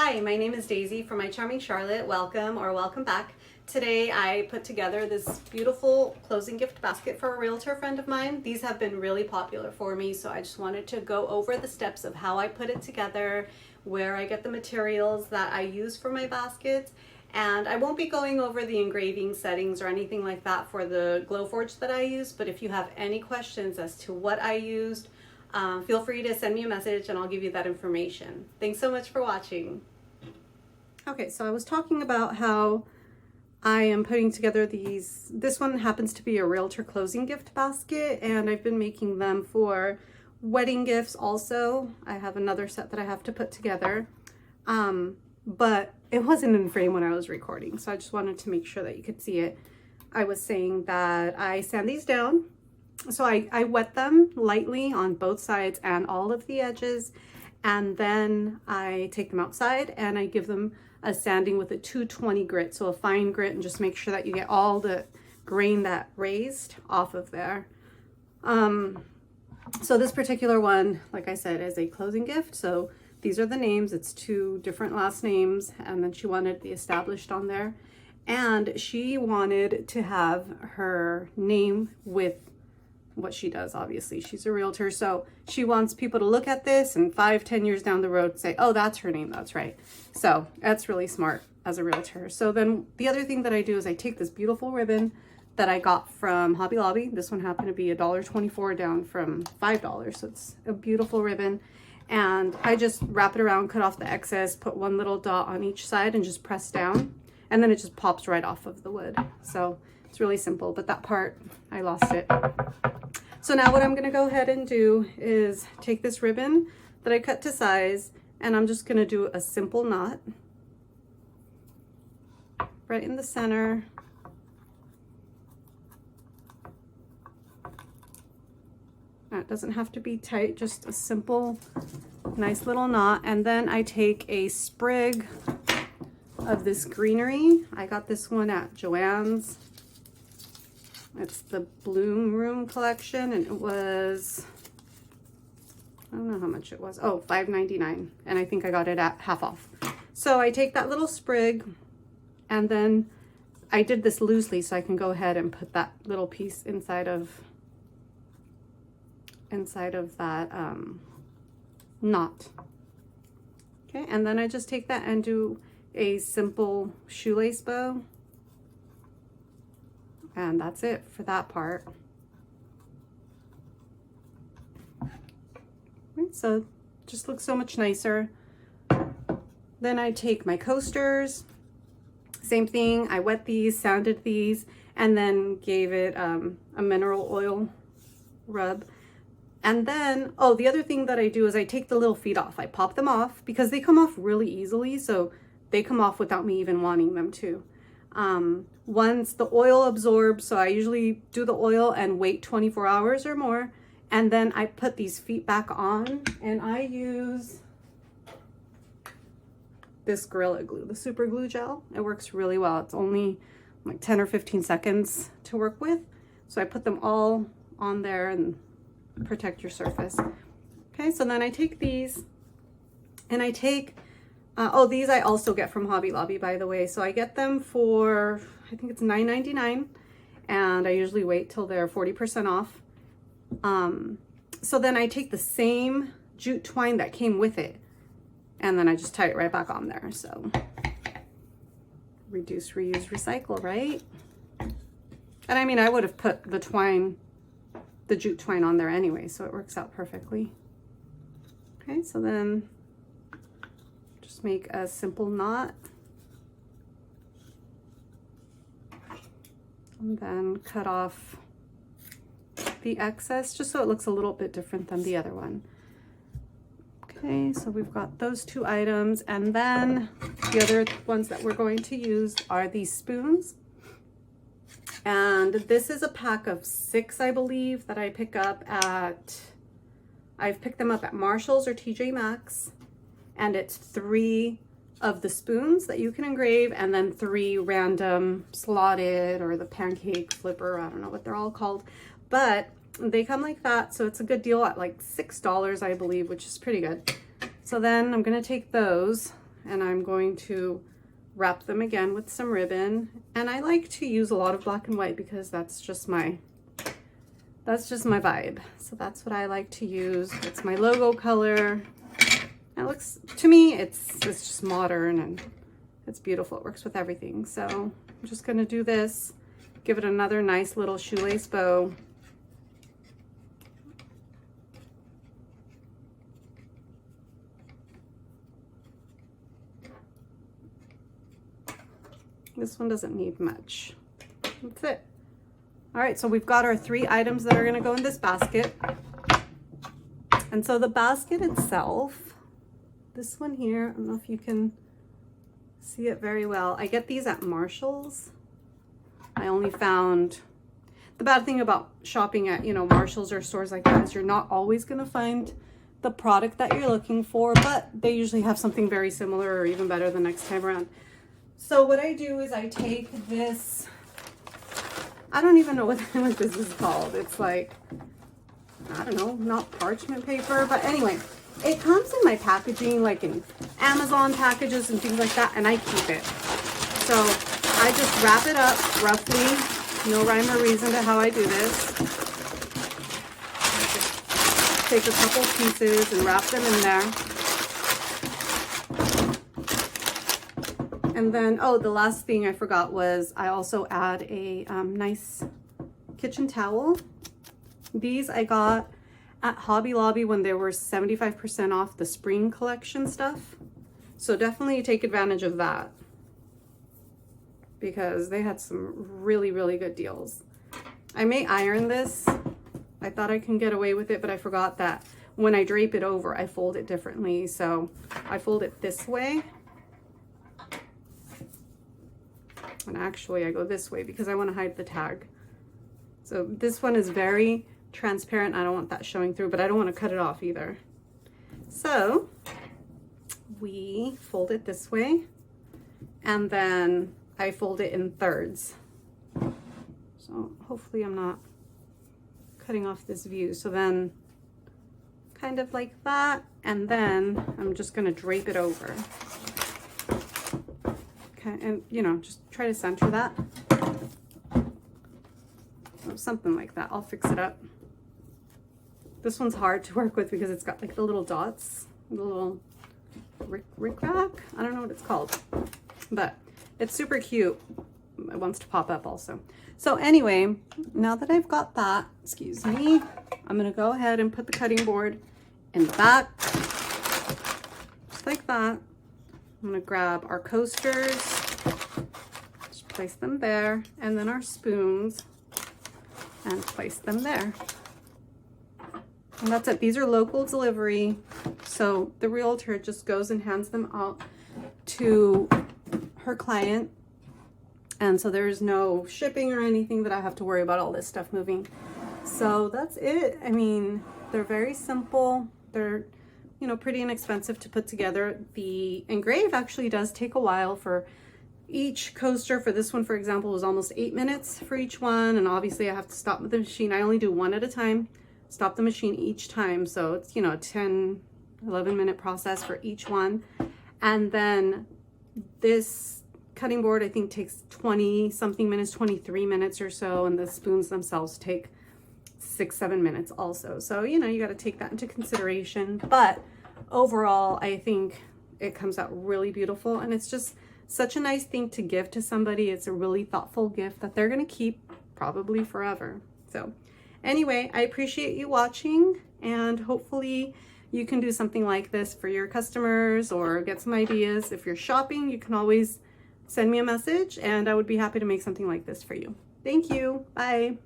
Hi, my name is Daisy from My Charming Charlotte. Welcome or welcome back. Today I put together this beautiful closing gift basket for a realtor friend of mine. These have been really popular for me, so I just wanted to go over the steps of how I put it together, where I get the materials that I use for my baskets, and I won't be going over the engraving settings or anything like that for the Glowforge that I use, but if you have any questions as to what I used, feel free to send me a message and I'll give you that information. Thanks so much for watching. Okay, so I was talking about how I am putting together these. This one happens to be a realtor closing gift basket, and I've been making them for wedding gifts also. I have another set that I have to put together, but it wasn't in frame when I was recording, so I just wanted to make sure that you could see it. I was saying that I sand these down. So I wet them lightly on both sides and all of the edges, and then I take them outside and I give them a sanding with a 220 grit, so a fine grit, and just make sure that you get all the grain that raised off of there. So this particular one, like I said, is a closing gift. So these are the names. It's 2 different last names, and then she wanted the established on there, and she wanted to have her name with what she does. Obviously she's a realtor, so she wants people to look at this and 5-10 years down the road say, oh, that's her name, that's right. So that's really smart as a realtor. So then the other thing that I do is I take this beautiful ribbon that I got from Hobby Lobby. This one happened to be $1.24 down from $5, so it's a beautiful ribbon, and I just wrap it around, cut off the excess, put one little dot on each side and just press down, and then it just pops right off of the wood. So it's really simple, but that part I lost it. So now what I'm going to go ahead and do is take this ribbon that I cut to size, and I'm just going to do a simple knot right in the center. It doesn't have to be tight, just a simple, nice little knot. And then I take a sprig of this greenery. I got this one at Joann's. It's the Bloom Room collection, and it was, I don't know how much it was. Oh, $5.99, and I think I got it at half off. So I take that little sprig, and then I did this loosely so I can go ahead and put that little piece inside of that knot. Okay, and then I just take that and do a simple shoelace bow. And that's it for that part. Right, so just looks so much nicer. Then I take my coasters, same thing. I wet these, sanded these, and then gave it a mineral oil rub. And then, oh, the other thing that I do is I take the little feet off. I pop them off because they come off really easily. So they come off without me even wanting them to. Once the oil absorbs, so I usually do the oil and wait 24 hours or more, and then I put these feet back on, and I use this Gorilla Glue, the super glue gel. It works really well. It's only like 10 or 15 seconds to work with, so I put them all on there and protect your surface. Okay, so then I take these, and I take oh, these I also get from Hobby Lobby, by the way. So I get them for, I think it's $9.99, and I usually wait till they're 40% off. So then I take the same jute twine that came with it, and then I just tie it right back on there. So reduce, reuse, recycle, right? And I mean, I would have put the twine, the jute twine on there anyway, so it works out perfectly. Okay, so then just make a simple knot, and then cut off the excess just so it looks a little bit different than the other one. Okay, so we've got those 2 items, and then the other ones that we're going to use are these spoons. And this is a pack of 6, I believe, that I pick up at, I've picked them up at Marshall's or TJ Maxx. And it's 3 of the spoons that you can engrave, and then 3 random slotted, or the pancake flipper, I don't know what they're all called, but they come like that. So it's a good deal at like $6, I believe, which is pretty good. So then I'm going to take those and I'm going to wrap them again with some ribbon. And I like to use a lot of black and white because that's just my vibe. So that's what I like to use. It's my logo color. It looks, to me, it's just modern and it's beautiful. It works with everything. So I'm just gonna do this, give it another nice little shoelace bow. This one doesn't need much. That's it. All right, so we've got our 3 items that are gonna go in this basket. And so the basket itself, this one here, I don't know if you can see it very well. I get these at Marshall's. I only found, the bad thing about shopping at, you know, Marshall's or stores like that is you're not always gonna find the product that you're looking for, but they usually have something very similar or even better the next time around. So what I do is I take this, I don't even know what this is called. It's like, I don't know, not parchment paper, but anyway, it comes in my packaging, like in Amazon packages and things like that, and I keep it. So I just wrap it up roughly, no rhyme or reason to how I do this. Just take a couple pieces and wrap them in there. And then, oh, the last thing I forgot was I also add a nice kitchen towel. These I got at Hobby Lobby when they were 75% off the spring collection stuff. So definitely take advantage of that because they had some really, really good deals. I may iron this. I thought I can get away with it, but I forgot that when I drape it over, I fold it differently. So I fold it this way. And actually I go this way because I want to hide the tag. So this one is very transparent. I don't want that showing through, but I don't want to cut it off either. So we fold it this way and then I fold it in thirds. So hopefully I'm not cutting off this view. So then kind of like that. And then I'm just going to drape it over. Okay, and you know, just try to center that. Or something like that. I'll fix it up. This one's hard to work with because it's got like the little dots, the little rick-rack. I don't know what it's called, but it's super cute. It wants to pop up also. So anyway, now that I've got that, excuse me, I'm gonna go ahead and put the cutting board in the back, just like that. I'm gonna grab our coasters, just place them there, and then our spoons, and place them there. And that's it. These are local delivery, so the realtor just goes and hands them out to her client. And so there's no shipping or anything that I have to worry about all this stuff moving. So that's it. I mean, they're very simple. They're, you know, pretty inexpensive to put together. The engrave actually does take a while for each coaster. For this one, for example, was almost 8 minutes for each one. And obviously I have to stop the machine. I only do one at a time, stop the machine each time. So it's, you know, 10, 11 minute process for each one. And then this cutting board, I think, takes 20 something minutes, 23 minutes or so. And the spoons themselves take 6-7 minutes also. So, you know, you got to take that into consideration. But overall, I think it comes out really beautiful, and it's just such a nice thing to give to somebody. It's a really thoughtful gift that they're going to keep probably forever. So anyway, I appreciate you watching, and hopefully you can do something like this for your customers or get some ideas. If you're shopping, you can always send me a message and I would be happy to make something like this for you. Thank you. Bye.